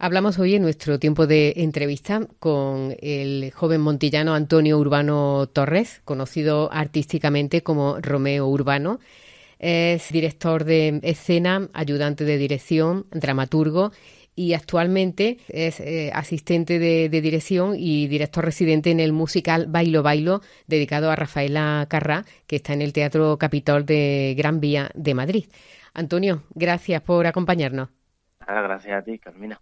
Hablamos hoy en nuestro tiempo de entrevista con el joven montillano Antonio Urbano Torres, conocido artísticamente como Romeo Urbano. Es director de escena, ayudante de dirección, dramaturgo y actualmente es asistente de dirección y director residente en el musical Bailo Bailo, dedicado a Rafaela Carrà, que está en el Teatro Capitol de Gran Vía de Madrid. Antonio, gracias por acompañarnos. Gracias a ti, Carmina.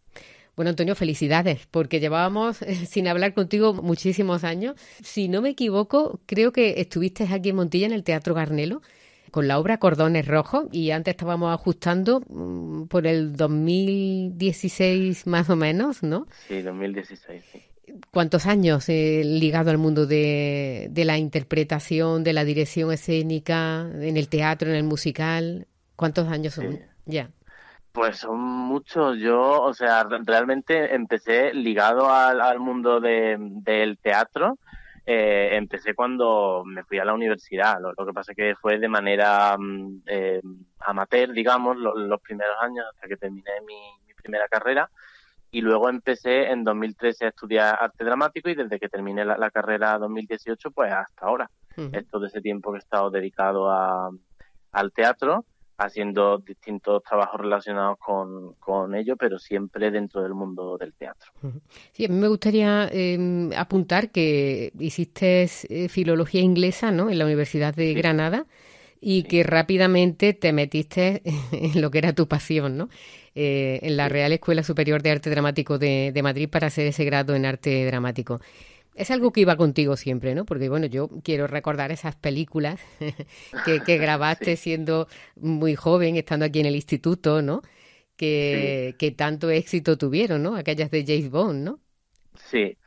Bueno, Antonio, felicidades, porque llevábamos sin hablar contigo muchísimos años. Si no me equivoco, creo que estuviste aquí en Montilla, en el Teatro Garnelo, con la obra Cordones Rojos, y antes estábamos ajustando por el 2016 más o menos, ¿no? Sí, 2016, sí. ¿Cuántos años ligado al mundo de la interpretación, de la dirección escénica, en el teatro, en el musical? ¿Cuántos años Sí. son? Ya. Pues son muchos. Yo, o sea, realmente empecé ligado al mundo del teatro. Empecé cuando me fui a la universidad. Lo que pasa es que fue de manera amateur, digamos, los primeros años hasta que terminé mi primera carrera. Y luego empecé en 2013 a estudiar arte dramático y desde que terminé la carrera 2018, pues hasta ahora. Ujú. Es todo ese tiempo que he estado dedicado al teatro, haciendo distintos trabajos relacionados con ello, pero siempre dentro del mundo del teatro. Ujú. Sí, a mí me gustaría apuntar que hiciste filología inglesa, ¿no? En la Universidad de Sí, Granada y sí, que rápidamente te metiste en lo que era tu pasión, ¿no? En la sí, Real Escuela Superior de Arte Dramático de Madrid para hacer ese grado en arte dramático. Es algo sí. que iba contigo siempre, ¿no? Porque, bueno, yo quiero recordar esas películas que grabaste Sí, siendo muy joven, estando aquí en el instituto, ¿no? sí, Que tanto éxito tuvieron, ¿no? Aquellas de James Bond, ¿no? sí.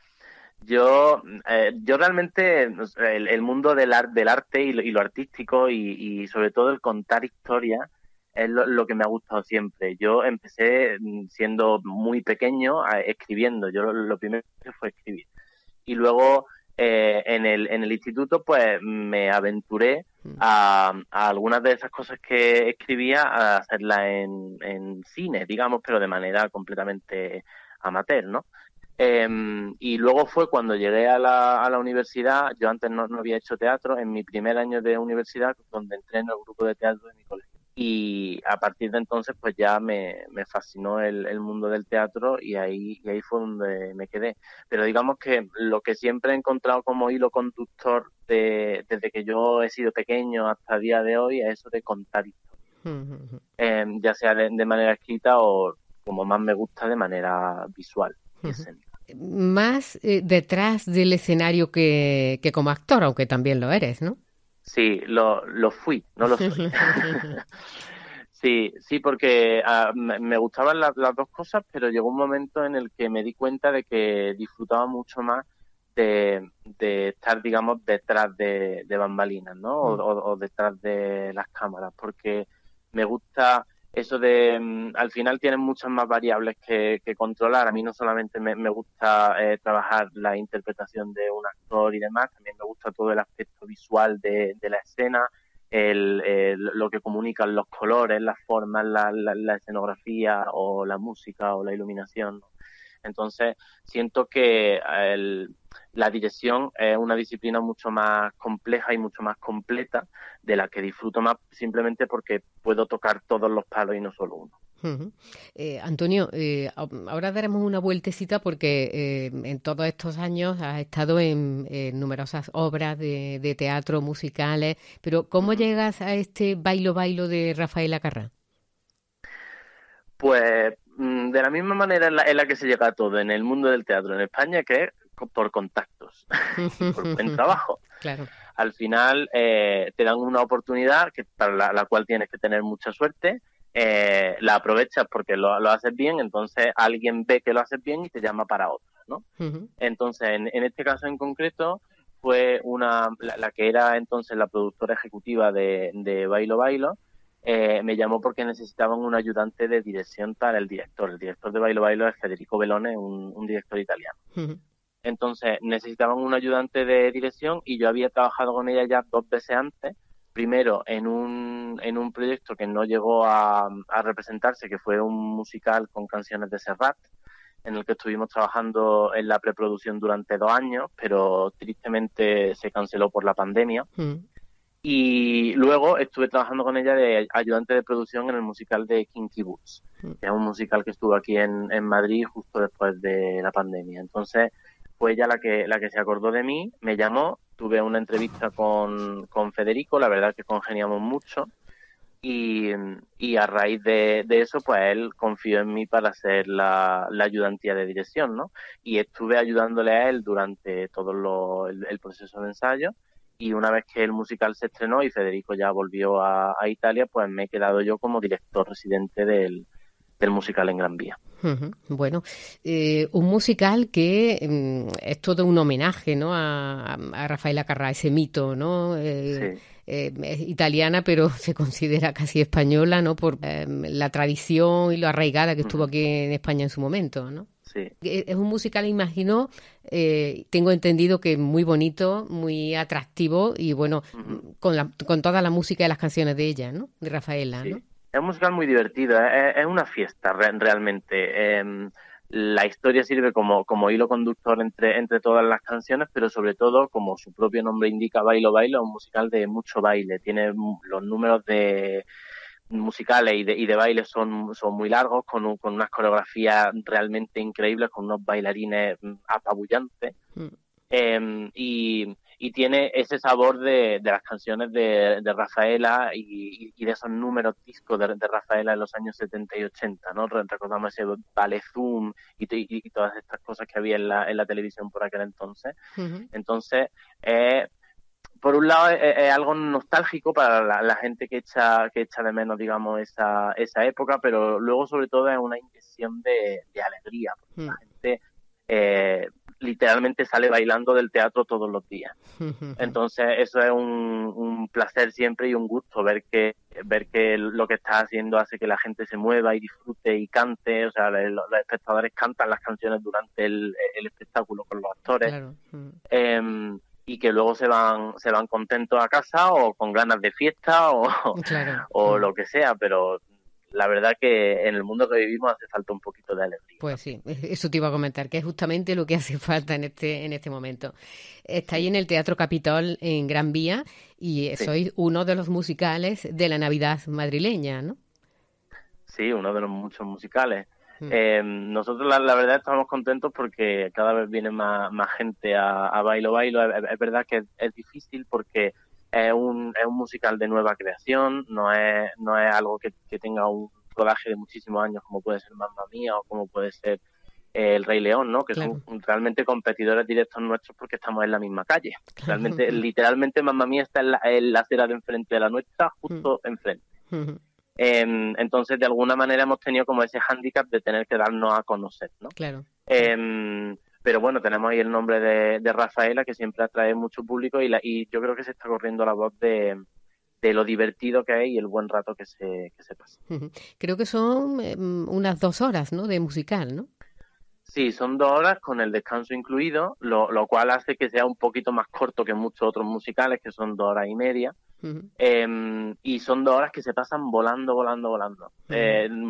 Yo realmente, o sea, el mundo del arte y lo artístico y sobre todo el contar historias es lo que me ha gustado siempre. Yo empecé siendo muy pequeño escribiendo. Yo lo primero que hice fue escribir. Y luego en el instituto pues me aventuré Mm. a algunas de esas cosas que escribía a hacerlas en cine, digamos, pero de manera completamente amateur, ¿no? Y luego fue cuando llegué a la universidad. Yo antes no había hecho teatro, en mi primer año de universidad, donde entré en el grupo de teatro de mi colegio. Y a partir de entonces, pues ya me fascinó el mundo del teatro y ahí fue donde me quedé. Pero digamos que lo que siempre he encontrado como hilo conductor desde que yo he sido pequeño hasta el día de hoy es eso de contar historias, Mm. ya sea de manera escrita o, como más me gusta, de manera visual y Mm. escénica. Más detrás del escenario que como actor, aunque también lo eres, ¿no? Sí, lo fui, no lo soy. Sí, sí, porque me gustaban las dos cosas, pero llegó un momento en el que me di cuenta de que disfrutaba mucho más de estar, digamos, detrás de bambalinas, ¿no? Mm. O detrás de las cámaras, porque me gusta eso de, al final tienen muchas más variables que controlar. A mí no solamente me gusta trabajar la interpretación de un actor y demás, también me gusta todo el aspecto visual de la escena, lo que comunican los colores, las formas, la escenografía o la música o la iluminación, ¿no? Entonces, siento que la dirección es una disciplina mucho más compleja y mucho más completa, de la que disfruto más simplemente porque puedo tocar todos los palos y no solo uno. Ujú. Antonio, ahora daremos una vueltecita porque en todos estos años has estado en numerosas obras de teatro, musicales, pero ¿cómo Ujú. llegas a este Bailo Bailo de Rafaela Carrà? Pues de la misma manera en la que se llega a todo en el mundo del teatro en España, que es por contactos y por buen trabajo. Claro. Al final te dan una oportunidad que, para la cual tienes que tener mucha suerte, la aprovechas porque lo haces bien, entonces alguien ve que lo haces bien y te llama para otra, ¿no? Ujú. Entonces, en este caso en concreto, fue la que era entonces la productora ejecutiva de Bailo Bailo. Me llamó porque necesitaban un ayudante de dirección para el director. El director de Bailo Bailo es Federico Bellone, un director italiano. Ujú. Entonces necesitaban un ayudante de dirección y yo había trabajado con ella ya dos veces antes. Primero en un proyecto que no llegó a representarse, que fue un musical con canciones de Serrat, en el que estuvimos trabajando en la preproducción durante 2 años, pero tristemente se canceló por la pandemia. Y luego estuve trabajando con ella de ayudante de producción en el musical de Kinky Boots, que es un musical que estuvo aquí en Madrid justo después de la pandemia. Entonces fue ella la que se acordó de mí, me llamó, tuve una entrevista con Federico, la verdad que congeniamos mucho. Y a raíz de eso, pues él confió en mí para hacer la ayudantía de dirección, ¿no? Y estuve ayudándole a él durante todo el proceso de ensayo. Y una vez que el musical se estrenó y Federico ya volvió a Italia, pues me he quedado yo como director residente del musical en Gran Vía. Bueno, un musical que es todo un homenaje, ¿no? a Rafaela Carrà, ese mito, ¿no? Sí. Es italiana, pero se considera casi española, ¿no? Por la tradición y lo arraigada que estuvo aquí en España en su momento, ¿no? Sí. Es un musical, imagino, tengo entendido que muy bonito, muy atractivo y bueno, con toda la música y las canciones de ella, ¿no? De Rafaela, Sí. ¿no? Es un musical muy divertido, es una fiesta realmente. La historia sirve como hilo conductor entre todas las canciones, pero sobre todo, como su propio nombre indica, Bailo Bailo, es un musical de mucho baile. Tiene los números de musicales y de baile son muy largos, con unas coreografías realmente increíbles, con unos bailarines apabullantes. Y tiene ese sabor de las canciones de Rafaela y de esos números discos de Rafaela en los años 70 y 80, ¿no? Recordamos ese Ballet Zoom y todas estas cosas que había en la televisión por aquel entonces. Entonces, por un lado es algo nostálgico para la gente que echa de menos, digamos, esa época, pero luego sobre todo es una inyección de alegría, porque la gente literalmente sale bailando del teatro todos los días. Entonces eso es un placer siempre y un gusto ver que lo que estás haciendo hace que la gente se mueva y disfrute y cante. O sea, los espectadores cantan las canciones durante el espectáculo con los actores. Claro. Y que luego se van contentos a casa o con ganas de fiesta Claro. o lo que sea, pero la verdad que en el mundo que vivimos hace falta un poquito de alegría. Pues sí, eso te iba a comentar, que es justamente lo que hace falta en este momento. Estáis en el Teatro Capitol en Gran Vía y sois uno de los musicales de la Navidad madrileña, ¿no? Sí, uno de los muchos musicales. Nosotros la verdad estamos contentos porque cada vez viene más gente a Bailo Bailo. Es verdad que es difícil porque es un musical de nueva creación, no es algo que tenga un rodaje de muchísimos años como puede ser Mamma Mía o como puede ser El Rey León, ¿no? Que son realmente competidores directos nuestros porque estamos en la misma calle. Realmente, literalmente Mamma Mía está en la acera de enfrente de la nuestra, justo enfrente. Entonces, de alguna manera hemos tenido como ese hándicap de tener que darnos a conocer, ¿no? Claro. Pero bueno, tenemos ahí el nombre de Rafaela, que siempre atrae mucho público y yo creo que se está corriendo la voz de lo divertido que es y el buen rato que se pasa. Creo que son unas 2 horas, ¿no? De musical, ¿no? Sí, son 2 horas con el descanso incluido, lo cual hace que sea un poquito más corto que muchos otros musicales, que son 2 horas y media. Y son 2 horas que se pasan volando.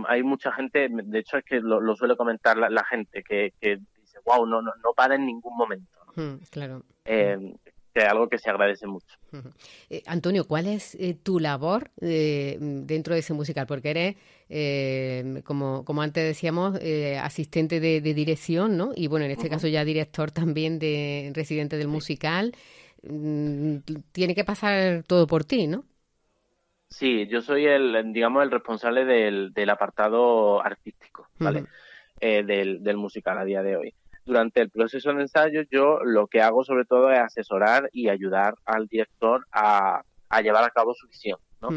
Hay mucha gente, de hecho es que lo suele comentar la gente, que dice, wow, no para en ningún momento, ¿no? Claro. Que es algo que se agradece mucho. Antonio, ¿cuál es tu labor dentro de ese musical? Porque eres, como antes decíamos, asistente de dirección, ¿no? Y bueno, en este caso ya director también de residente del musical. Tiene que pasar todo por ti, ¿no? Sí, yo soy el responsable del apartado artístico, ¿vale? Del musical a día de hoy. Durante el proceso de ensayo yo lo que hago sobre todo es asesorar y ayudar al director a llevar a cabo su visión, ¿no?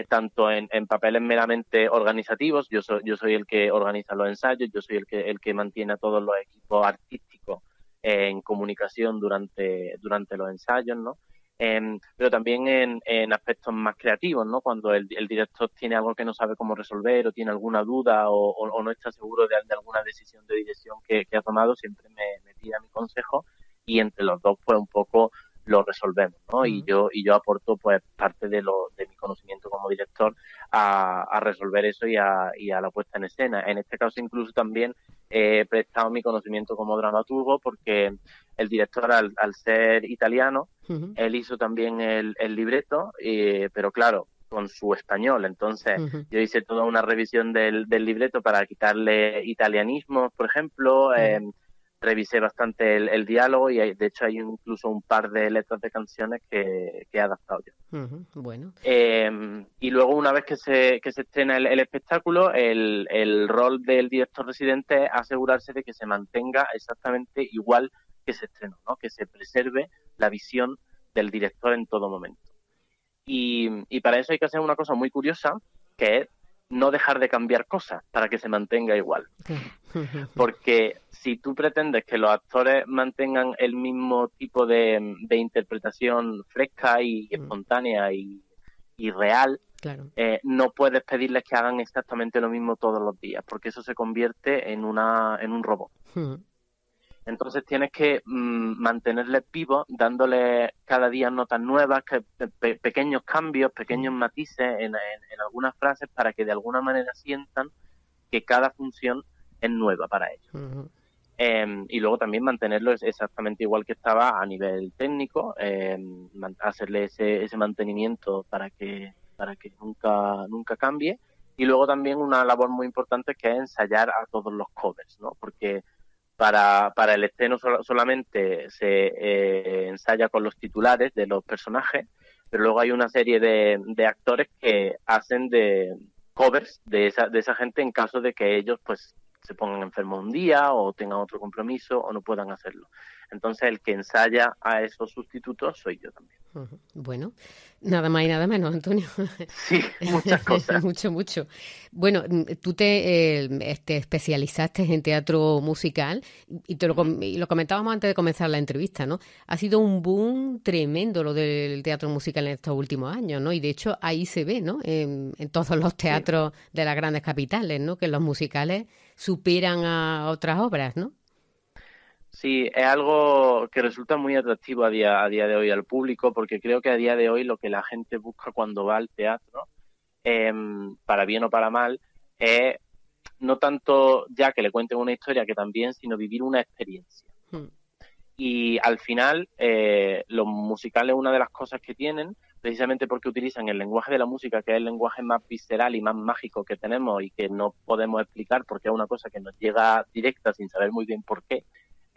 Tanto en papeles meramente organizativos, yo soy el que organiza los ensayos, yo soy el que mantiene a todos los equipos artísticos en comunicación durante los ensayos, ¿no? Pero también en aspectos más creativos, ¿no? Cuando el director tiene algo que no sabe cómo resolver o tiene alguna duda o no está seguro de alguna decisión de dirección que ha tomado, siempre me pide mi consejo y entre los dos pues un poco lo resolvemos, ¿no? Y yo aporto pues parte de mi conocimiento como director a resolver eso y a la puesta en escena. En este caso incluso también he prestado mi conocimiento como dramaturgo, porque el director, al ser italiano, él hizo también el libreto, pero claro, con su español. Entonces yo hice toda una revisión del libreto para quitarle italianismos, por ejemplo. Revisé bastante el diálogo y de hecho hay incluso un par de letras de canciones que he adaptado yo. Bueno. Y luego, una vez que se estrena el espectáculo, el rol del director residente es asegurarse de que se mantenga exactamente igual que se estrenó, ¿no? Que se preserve la visión del director en todo momento. Y para eso hay que hacer una cosa muy curiosa, que es no dejar de cambiar cosas para que se mantenga igual. Porque si tú pretendes que los actores mantengan el mismo tipo de interpretación fresca y espontánea y real, claro, no puedes pedirles que hagan exactamente lo mismo todos los días, porque eso se convierte en un robot. Entonces tienes que mantenerles vivos, dándoles cada día notas nuevas, pequeños cambios, pequeños matices en algunas frases, para que de alguna manera sientan que cada función es nueva para ellos. Y luego también mantenerlo exactamente igual que estaba a nivel técnico, hacerle ese mantenimiento para que nunca cambie. Y luego también una labor muy importante, que es ensayar a todos los covers, ¿no? Porque para el estreno solamente se ensaya con los titulares de los personajes, pero luego hay una serie de actores que hacen de covers de esa gente en caso de que ellos pues se pongan enfermos un día o tengan otro compromiso o no puedan hacerlo. Entonces el que ensaya a esos sustitutos soy yo también. Bueno, nada más y nada menos, Antonio. Sí, muchas cosas. Mucho. Bueno, tú te especializaste en teatro musical y lo comentábamos antes de comenzar la entrevista, ¿no? Ha sido un boom tremendo lo del teatro musical en estos últimos años, ¿no? Y de hecho ahí se ve, ¿no? En todos los teatros de las grandes capitales, ¿no? Que los musicales superan a otras obras, ¿no? Sí, es algo que resulta muy atractivo a día de hoy al público, porque creo que a día de hoy lo que la gente busca cuando va al teatro, para bien o para mal, es no tanto ya que le cuenten una historia, que también, sino vivir una experiencia. Y al final, los musicales, una de las cosas que tienen, precisamente porque utilizan el lenguaje de la música, que es el lenguaje más visceral y más mágico que tenemos y que no podemos explicar porque es una cosa que nos llega directa sin saber muy bien por qué,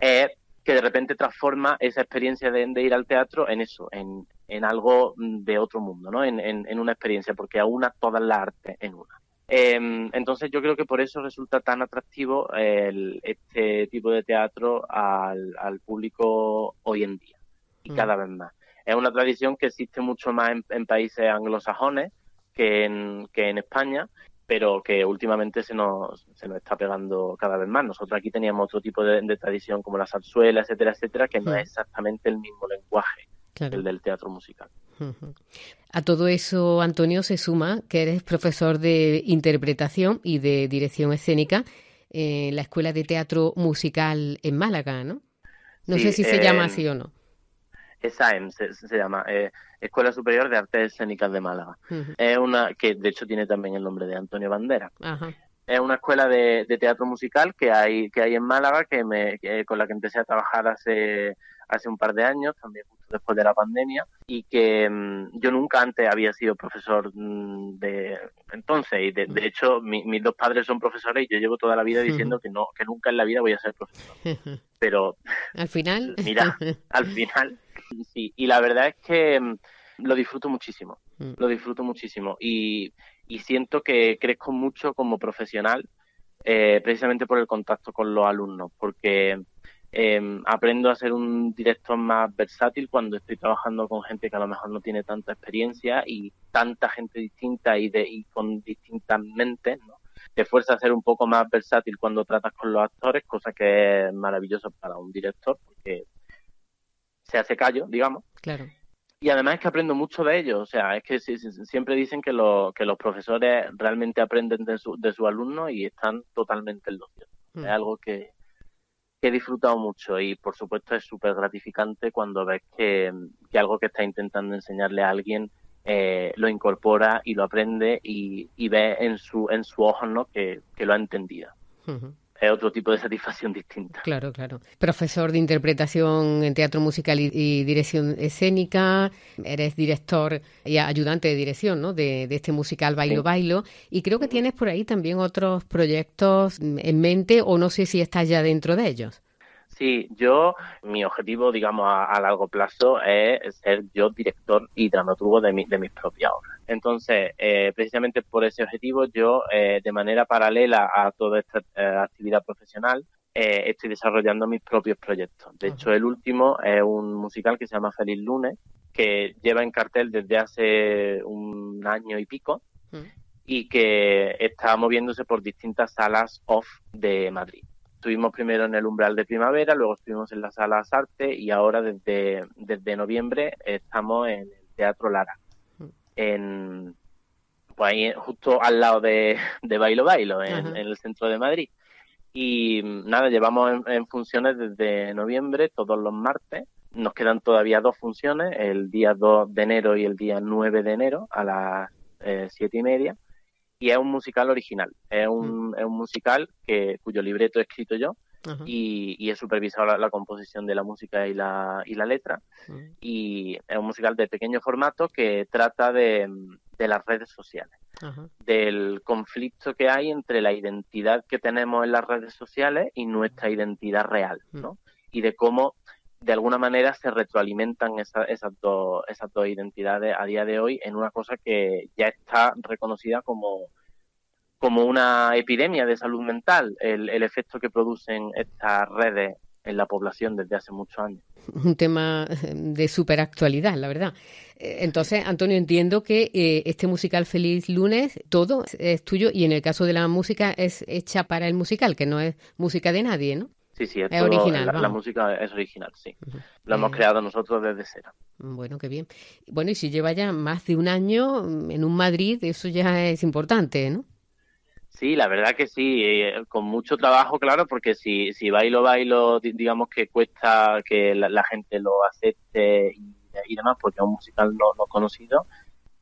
es que de repente transforma esa experiencia de ir al teatro en eso, en algo de otro mundo, ¿no? En una experiencia, porque aúna todas las artes en una. Entonces yo creo que por eso resulta tan atractivo este tipo de teatro al público hoy en día, y cada vez más. Es una tradición que existe mucho más en países anglosajones que en España, pero que últimamente se nos está pegando cada vez más. Nosotros aquí teníamos otro tipo de tradición, como la zarzuela, etcétera, que no es exactamente el mismo lenguaje, el del teatro musical. A todo eso, Antonio, se suma que eres profesor de interpretación y de dirección escénica en la Escuela de Teatro Musical en Málaga, ¿no? No sé si se llama así o no. ESAEM se llama, Escuela Superior de Artes Escénicas de Málaga. Es una que de hecho tiene también el nombre de Antonio Banderas. Es una escuela de teatro musical que hay en Málaga, con la que empecé a trabajar hace un par de años, también justo después de la pandemia, y que yo nunca antes había sido profesor de entonces, y de hecho mis dos padres son profesores y yo llevo toda la vida diciendo que nunca en la vida voy a ser profesor. Pero al final, mira, al final sí, y la verdad es que lo disfruto muchísimo, y siento que crezco mucho como profesional, precisamente por el contacto con los alumnos, porque aprendo a ser un director más versátil cuando estoy trabajando con gente que a lo mejor no tiene tanta experiencia y tanta gente distinta y con distintas mentes, ¿no? Te fuerza a ser un poco más versátil cuando tratas con los actores, cosa que es maravilloso para un director porque se hace callo, digamos. Claro. Y además es que aprendo mucho de ellos, o sea, es que siempre dicen que los profesores realmente aprenden de sus alumnos y están totalmente en lo cierto. Es algo que he disfrutado mucho y por supuesto es súper gratificante cuando ves que algo que estás intentando enseñarle a alguien lo incorpora y lo aprende y ves en su ojo, ¿no? que lo ha entendido. Uh-huh. Es otro tipo de satisfacción distinta. Claro, claro. Profesor de interpretación en teatro musical y dirección escénica, eres director y ayudante de dirección, ¿no? de este musical Bailo Sí. Bailo, y creo que tienes por ahí también otros proyectos en mente, o no sé si estás ya dentro de ellos. Sí, mi objetivo, digamos, a largo plazo es ser yo director y dramaturgo de mis propias obras. Entonces, precisamente por ese objetivo, yo, de manera paralela a toda esta actividad profesional, estoy desarrollando mis propios proyectos. De hecho, el último es un musical que se llama Feliz Lunes, que lleva en cartel desde hace un año y pico y que está moviéndose por distintas salas off de Madrid. Estuvimos primero en el Umbral de Primavera, luego estuvimos en la Sala Sarte y ahora desde noviembre estamos en el Teatro Lara, pues ahí justo al lado de Bailo Bailo, en el centro de Madrid. Y nada, llevamos en funciones desde noviembre, todos los martes. Nos quedan todavía 2 funciones, el día 2 de enero y el día 9 de enero a las 7:30. Y es un musical original, es un musical cuyo libreto he escrito yo y he supervisado la composición de la música y la letra. Y es un musical de pequeño formato que trata de las redes sociales, del conflicto que hay entre la identidad que tenemos en las redes sociales y nuestra identidad real, ¿no? Y de cómo de alguna manera se retroalimentan esas dos identidades a día de hoy en una cosa que ya está reconocida como una epidemia de salud mental, el efecto que producen estas redes en la población desde hace muchos años. Un tema de súper actualidad, la verdad. Entonces, Antonio, entiendo que este musical Feliz Lunes, todo es tuyo, y en el caso de la música es hecha para el musical, que no es música de nadie, ¿no? Sí, es todo original. La música es original, sí. Lo hemos creado nosotros desde cero. Bueno, qué bien. Bueno, y si lleva ya más de un año en un Madrid, eso ya es importante, ¿no? Sí, la verdad que sí, con mucho trabajo, claro, porque si Bailo, digamos que cuesta que la gente lo acepte y demás, porque es un musical no conocido,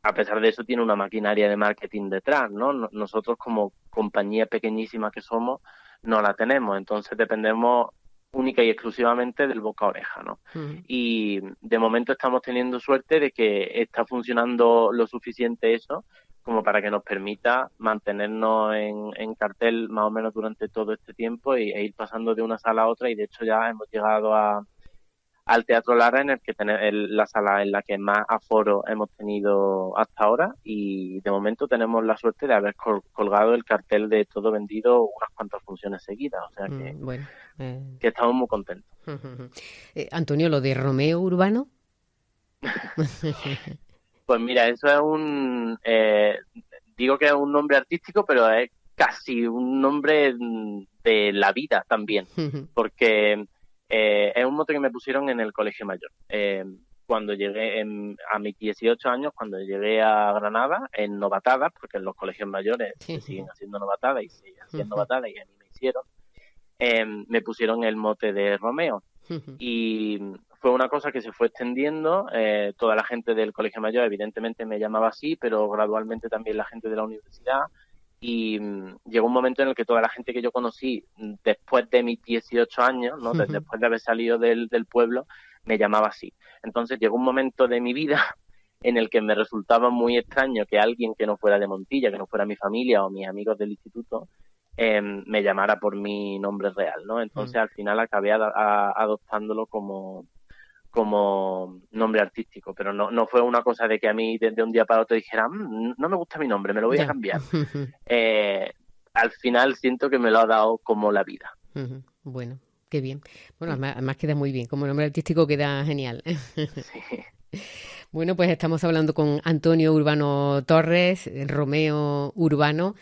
a pesar de eso tiene una maquinaria de marketing detrás, ¿no? Nosotros como compañía pequeñísima que somos, no la tenemos, entonces dependemos única y exclusivamente del boca a oreja, ¿no? Y de momento estamos teniendo suerte de que está funcionando lo suficiente eso como para que nos permita mantenernos en cartel más o menos durante todo este tiempo e ir pasando de una sala a otra, y de hecho ya hemos llegado al Teatro Lara, en el que la sala en la que más aforo hemos tenido hasta ahora, y de momento tenemos la suerte de haber colgado el cartel de todo vendido unas cuantas funciones seguidas, o sea que estamos muy contentos. Antonio, ¿lo de Romeo Urbano? Pues mira, eso es digo que es un nombre artístico, pero es casi un nombre de la vida también, porque es un mote que me pusieron en el colegio mayor. Cuando llegué a mis 18 años, cuando llegué a Granada, en novatadas, porque en los colegios mayores se siguen haciendo novatadas y se hacían novatadas, y a mí me hicieron, me pusieron el mote de Romeo. Y fue una cosa que se fue extendiendo. Toda la gente del colegio mayor evidentemente me llamaba así, pero gradualmente también la gente de la universidad, y llegó un momento en el que toda la gente que yo conocí después de mis 18 años, ¿no? Después de haber salido del pueblo, me llamaba así. Entonces llegó un momento de mi vida en el que me resultaba muy extraño que alguien que no fuera de Montilla, que no fuera mi familia o mis amigos del instituto, me llamara por mi nombre real, ¿no? Entonces al final acabé adoptándolo como nombre artístico, pero no fue una cosa de que a mí de un día para otro dijera, no me gusta mi nombre, me lo voy a cambiar. Al final siento que me lo ha dado como la vida. Bueno, qué bien. Bueno, además queda muy bien, como nombre artístico queda genial. Sí. Bueno, pues estamos hablando con Antonio Urbano Torres, Romeo Urbano.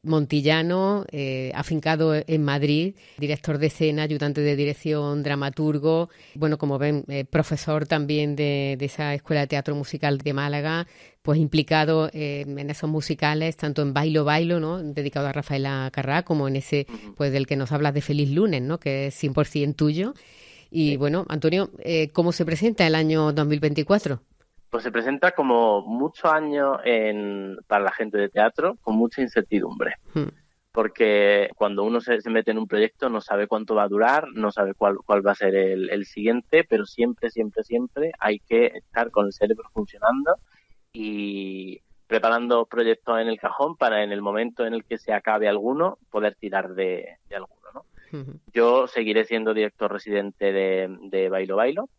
montillano, afincado en Madrid, director de escena, ayudante de dirección, dramaturgo, bueno, como ven, profesor también de esa Escuela de Teatro Musical de Málaga, pues implicado en esos musicales, tanto en Bailo Bailo, ¿no?, dedicado a Rafaela Carrá, como en ese, pues del que nos hablas de Feliz Lunes, ¿no?, que es 100% tuyo. Y sí. Bueno, Antonio, ¿cómo se presenta el año 2024? Pues se presenta como muchos años para la gente de teatro, con mucha incertidumbre. Porque cuando uno se mete en un proyecto no sabe cuánto va a durar, no sabe cuál va a ser el siguiente, pero siempre hay que estar con el cerebro funcionando y preparando proyectos en el cajón para en el momento en el que se acabe alguno poder tirar de alguno, ¿no? Yo seguiré siendo director residente de Bailo Bailo.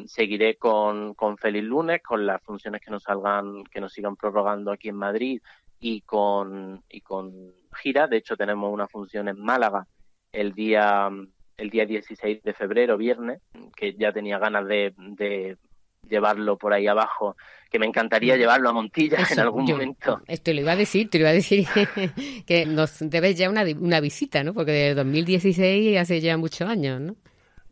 Seguiré con Feliz Lunes, con las funciones que nos salgan, que nos sigan prorrogando aquí en Madrid y con gira. De hecho, tenemos una función en Málaga el día 16 de febrero, viernes, que ya tenía ganas de llevarlo por ahí abajo, que me encantaría llevarlo a Montilla en algún momento. Te lo iba a decir que nos debes ya una visita, ¿no? Porque desde 2016 hace ya muchos años, ¿no?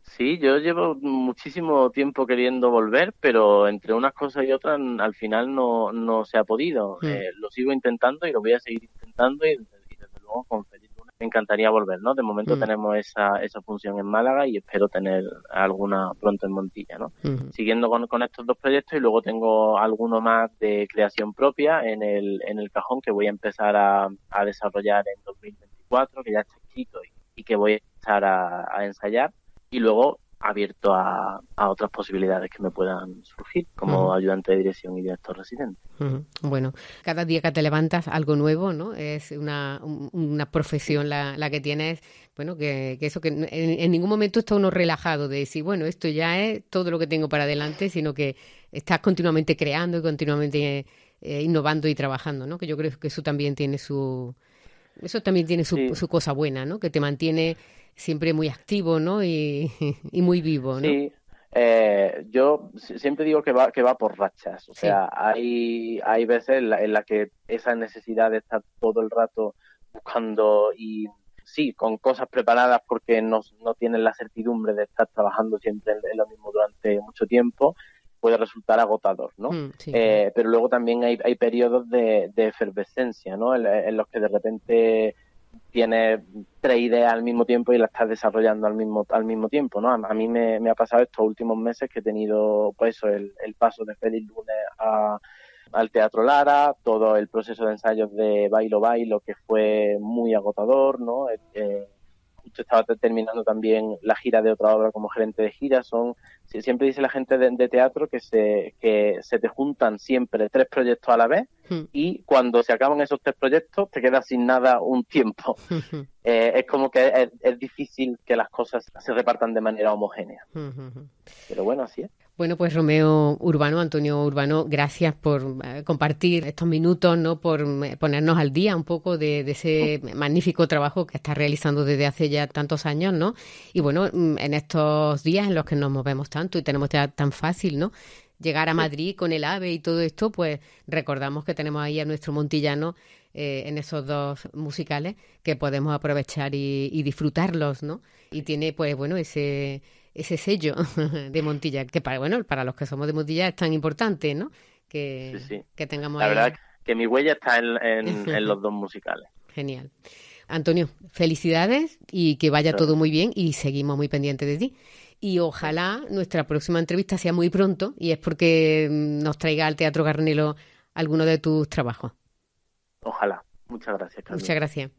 Sí, yo llevo muchísimo tiempo queriendo volver, pero entre unas cosas y otras al final no se ha podido. Lo sigo intentando y lo voy a seguir intentando y desde luego con Feliz Lunes me encantaría volver, ¿no? De momento tenemos esa función en Málaga y espero tener alguna pronto en Montilla, ¿no? Siguiendo con estos dos proyectos, y luego tengo alguno más de creación propia en el cajón que voy a empezar a desarrollar en 2024, que ya está escrito y que voy a empezar a ensayar. Y luego abierto a otras posibilidades que me puedan surgir como ayudante de dirección y director residente. Bueno, cada día que te levantas algo nuevo, ¿no? Es una profesión la que tienes, bueno, que eso que en ningún momento está uno relajado de decir, bueno, esto ya es todo lo que tengo para adelante, sino que estás continuamente creando y continuamente innovando y trabajando, ¿no? Que yo creo que eso también tiene su cosa buena, ¿no? Que te mantiene siempre muy activo, ¿no? Y muy vivo, ¿no? Sí, yo siempre digo que va por rachas. O sea, hay veces en la que esa necesidad de estar todo el rato buscando y sí, con cosas preparadas porque no tienen la certidumbre de estar trabajando siempre en lo mismo durante mucho tiempo, puede resultar agotador, ¿no? Sí. Pero luego también hay periodos de efervescencia, ¿no? En los que de repente tienes 3 ideas al mismo tiempo y las estás desarrollando al mismo tiempo, ¿no? A mí me ha pasado estos últimos meses que he tenido, pues eso, el paso de Feliz Lunes al Teatro Lara, todo el proceso de ensayos de Bailo Bailo, que fue muy agotador, ¿no? Justo estaba terminando también la gira de otra obra como gerente de gira. Siempre dice la gente de teatro que se te juntan siempre 3 proyectos a la vez y cuando se acaban esos 3 proyectos te quedas sin nada un tiempo. Es como que es difícil que las cosas se repartan de manera homogénea. Pero bueno, así es. Bueno, pues Antonio Urbano, gracias por compartir estos minutos, ¿no? Por ponernos al día un poco de ese magnífico trabajo que estás realizando desde hace ya tantos años, ¿no? Y bueno, en estos días en los que nos movemos tanto y tenemos ya tan fácil, ¿no?, llegar a Madrid con el AVE y todo esto, pues recordamos que tenemos ahí a nuestro montillano en esos 2 musicales que podemos aprovechar y disfrutarlos, ¿no? Y tiene, pues bueno, ese sello de Montilla, que para los que somos de Montilla es tan importante, ¿no? Que tengamos ahí. La verdad que mi huella está en los 2 musicales. Genial. Antonio, felicidades y que vaya todo muy bien y seguimos muy pendientes de ti. Y ojalá nuestra próxima entrevista sea muy pronto y es porque nos traiga al Teatro Garnelo alguno de tus trabajos. Ojalá. Muchas gracias, Carmen. Muchas gracias.